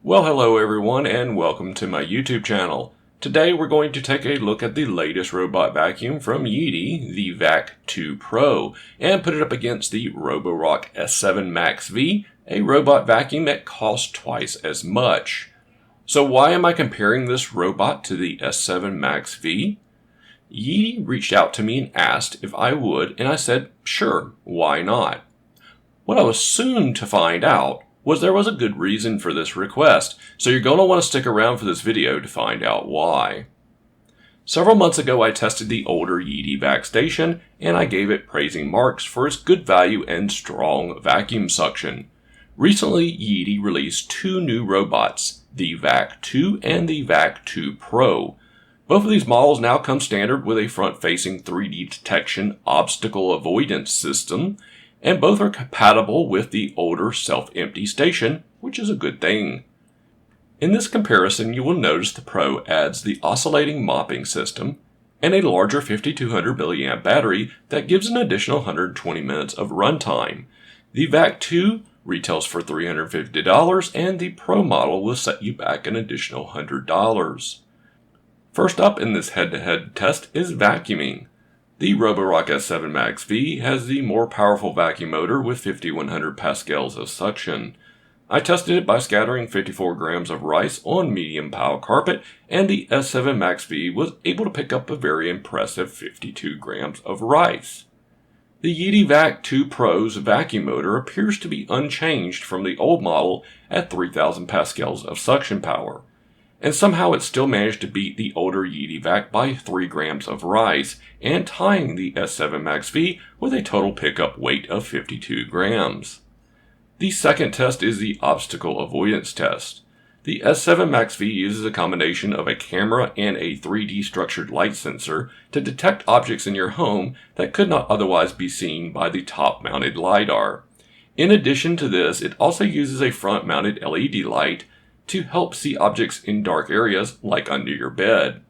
Well, hello everyone and welcome to my YouTube channel. Today we're going to take a look at the latest robot vacuum from Yeedi, the Vac 2 Pro, and put it up against the Roborock S7 MaxV, a robot vacuum that costs twice as much. So why am I comparing this robot to the S7 MaxV? Yeedi reached out to me and asked if I would, and I said, sure, why not? What I was soon to find out was there was a good reason for this request, so you're going to want to stick around for this video to find out why. Several months ago I tested the older Yeedi Vac station, and I gave it praising marks for its good value and strong vacuum suction. Recently Yeedi released two new robots, the Vac 2 and the Vac 2 Pro. Both of these models now come standard with a front-facing 3D detection obstacle avoidance system, and both are compatible with the older self-empty station, which is a good thing. In this comparison, you will notice the Pro adds the oscillating mopping system and a larger 5200 mAh battery that gives an additional 120 minutes of runtime. The Vac 2 retails for $350 and the Pro model will set you back an additional $100. First up in this head-to-head test is vacuuming. The Roborock S7 MaxV has the more powerful vacuum motor with 5100 pascals of suction. I tested it by scattering 54 grams of rice on medium pile carpet, and the S7 MaxV was able to pick up a very impressive 52 grams of rice. The Yeedi Vac 2 Pro's vacuum motor appears to be unchanged from the old model at 3000 pascals of suction power. And somehow it still managed to beat the older Yeedi Vac by 3 grams of rice, and tying the S7 MaxV with a total pickup weight of 52 grams. The second test is the obstacle avoidance test. The S7 MaxV uses a combination of a camera and a 3D structured light sensor to detect objects in your home that could not otherwise be seen by the top-mounted LiDAR. In addition to this, it also uses a front-mounted LED light to help see objects in dark areas like under your bed.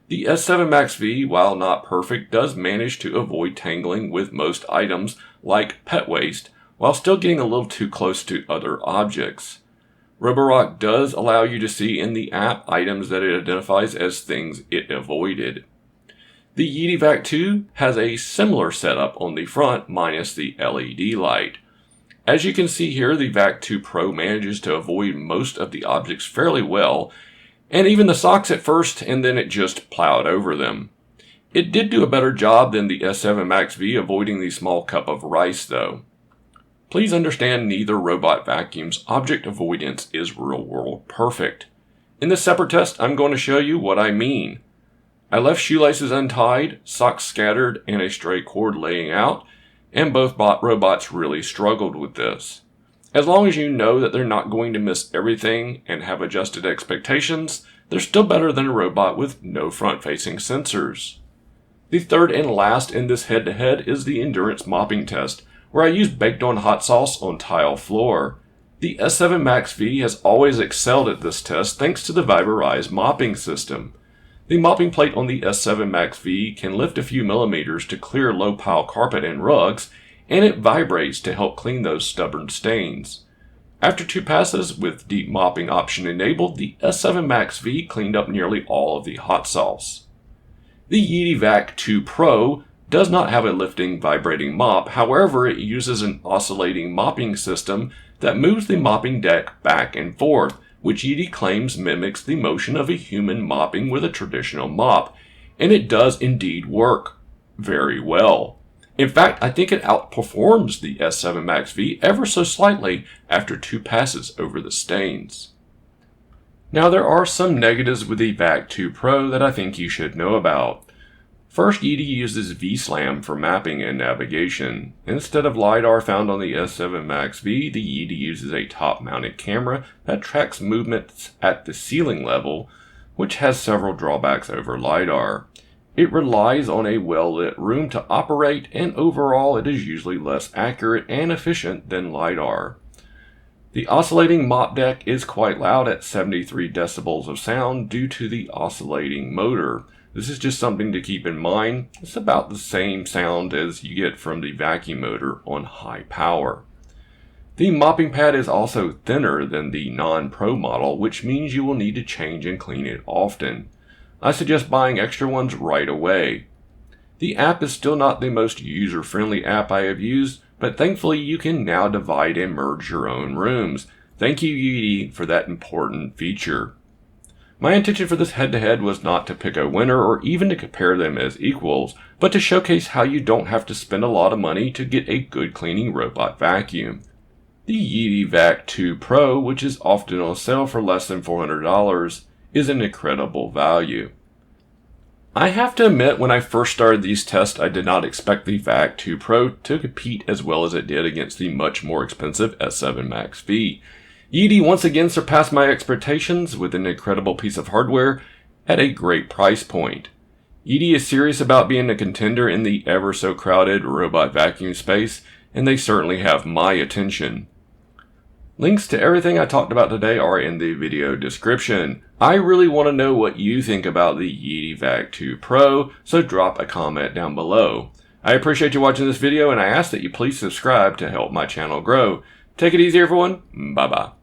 The S7 MaxV, while not perfect, does manage to avoid tangling with most items like pet waste, while still getting a little too close to other objects. Roborock does allow you to see in the app items that it identifies as things it avoided. The Yeedi Vac 2 has a similar setup on the front minus the LED light. As you can see here, the Vac 2 Pro manages to avoid most of the objects fairly well, and even the socks at first, and then it just plowed over them. It did do a better job than the S7 MaxV avoiding the small cup of rice though. Please understand neither robot vacuum's object avoidance is real-world perfect. In this separate test, I'm going to show you what I mean. I left shoelaces untied, socks scattered, and a stray cord laying out, and both robots really struggled with this. As long as you know that they're not going to miss everything and have adjusted expectations, they're still better than a robot with no front-facing sensors. The third and last in this head-to-head is the endurance mopping test, where I used baked-on hot sauce on tile floor. The S7 MaxV has always excelled at this test thanks to the Viberize mopping system. The mopping plate on the S7 MaxV can lift a few millimeters to clear low-pile carpet and rugs, and it vibrates to help clean those stubborn stains. After 2 passes, with deep mopping option enabled, the S7 MaxV cleaned up nearly all of the hot sauce. The Yeedi Vac 2 Pro does not have a lifting, vibrating mop, however it uses an oscillating mopping system that moves the mopping deck back and forth, which Yeedi claims mimics the motion of a human mopping with a traditional mop, and it does indeed work very well. In fact, I think it outperforms the S7 MaxV ever so slightly after 2 passes over the stains. Now there are some negatives with the Vac 2 Pro that I think you should know about. First, Yeedi uses V-SLAM for mapping and navigation. Instead of LiDAR found on the S7 MaxV, the Yeedi uses a top-mounted camera that tracks movements at the ceiling level, which has several drawbacks over LiDAR. It relies on a well-lit room to operate, and overall it is usually less accurate and efficient than LiDAR. The oscillating mop deck is quite loud at 73 decibels of sound due to the oscillating motor. This is just something to keep in mind. It's about the same sound as you get from the vacuum motor on high power. The mopping pad is also thinner than the non-Pro model, which means you will need to change and clean it often. I suggest buying extra ones right away. The app is still not the most user-friendly app I have used, but thankfully you can now divide and merge your own rooms. Thank you, Yeedi, for that important feature. My intention for this head-to-head was not to pick a winner or even to compare them as equals, but to showcase how you don't have to spend a lot of money to get a good cleaning robot vacuum. The Yeedi Vac 2 Pro, which is often on sale for less than $400, is an incredible value. I have to admit, when I first started these tests, I did not expect the Vac 2 Pro to compete as well as it did against the much more expensive S7 MaxV. Yeedi once again surpassed my expectations with an incredible piece of hardware at a great price point. Yeedi is serious about being a contender in the ever so crowded robot vacuum space, and they certainly have my attention. Links to everything I talked about today are in the video description. I really want to know what you think about the Yeedi Vac 2 Pro, so drop a comment down below. I appreciate you watching this video, and I ask that you please subscribe to help my channel grow. Take it easy, everyone. Bye-bye.